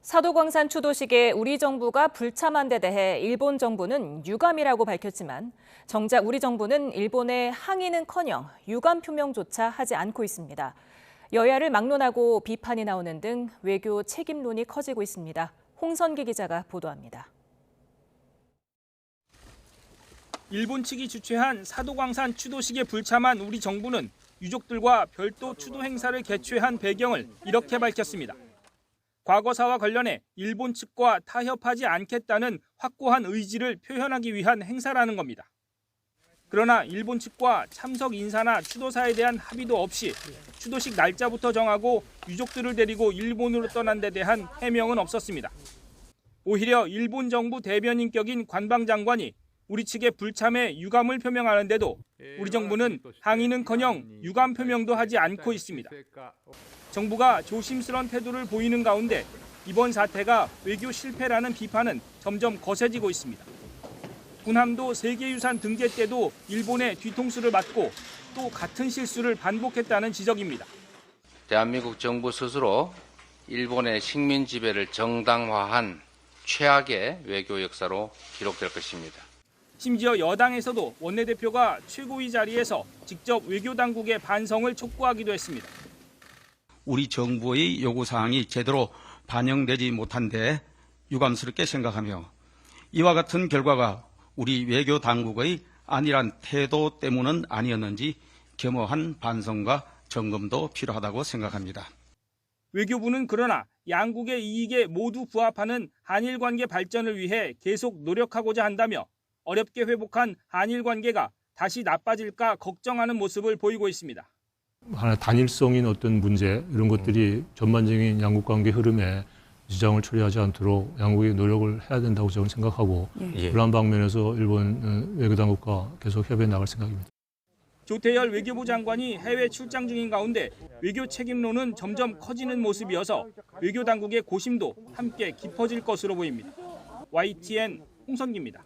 사도광산 추도식에 우리 정부가 불참한 데 대해 일본 정부는 유감이라고 밝혔지만 정작 우리 정부는 일본에 항의는커녕 유감 표명조차 하지 않고 있습니다. 여야를 막론하고 비판이 나오는 등 외교 책임론이 커지고 있습니다. 홍선기 기자가 보도합니다. 일본 측이 주최한 사도광산 추도식에 불참한 우리 정부는 유족들과 별도 추도 행사를 개최한 배경을 이렇게 밝혔습니다. 과거사와 관련해 일본 측과 타협하지 않겠다는 확고한 의지를 표현하기 위한 행사라는 겁니다. 그러나 일본 측과 참석 인사나 추도사에 대한 합의도 없이 추도식 날짜부터 정하고 유족들을 데리고 일본으로 떠난 데 대한 해명은 없었습니다. 오히려 일본 정부 대변인격인 관방장관이 우리 측의 불참에 유감을 표명하는데도 우리 정부는 항의는커녕 유감 표명도 하지 않고 있습니다. 정부가 조심스런 태도를 보이는 가운데 이번 사태가 외교 실패라는 비판은 점점 거세지고 있습니다. 군함도 세계유산 등재 때도 일본의 뒤통수를 맞고 또 같은 실수를 반복했다는 지적입니다. 대한민국 정부 스스로 일본의 식민 지배를 정당화한 최악의 외교 역사로 기록될 것입니다. 심지어 여당에서도 원내대표가 최고위 자리에서 직접 외교당국의 반성을 촉구하기도 했습니다. 우리 정부의 요구사항이 제대로 반영되지 못한 데 유감스럽게 생각하며 이와 같은 결과가 우리 외교당국의 안일한 태도 때문은 아니었는지 겸허한 반성과 점검도 필요하다고 생각합니다. 외교부는 그러나 양국의 이익에 모두 부합하는 한일 관계 발전을 위해 계속 노력하고자 한다며 어렵게 회복한 한일 관계가 다시 나빠질까 걱정하는 모습을 보이고 있습니다. 하나의 단일성인 어떤 문제 이런 것들이 전반적인 양국 관계 흐름에 지장을 초래하지 않도록 양국이 노력을 해야 된다고 저는 생각하고 그러한 방면에서 일본 외교당국과 계속 협의해 나갈 생각입니다. 조태열 외교부 장관이 해외 출장 중인 가운데 외교 책임론은 점점 커지는 모습이어서 외교당국의 고심도 함께 깊어질 것으로 보입니다. YTN 홍선기입니다.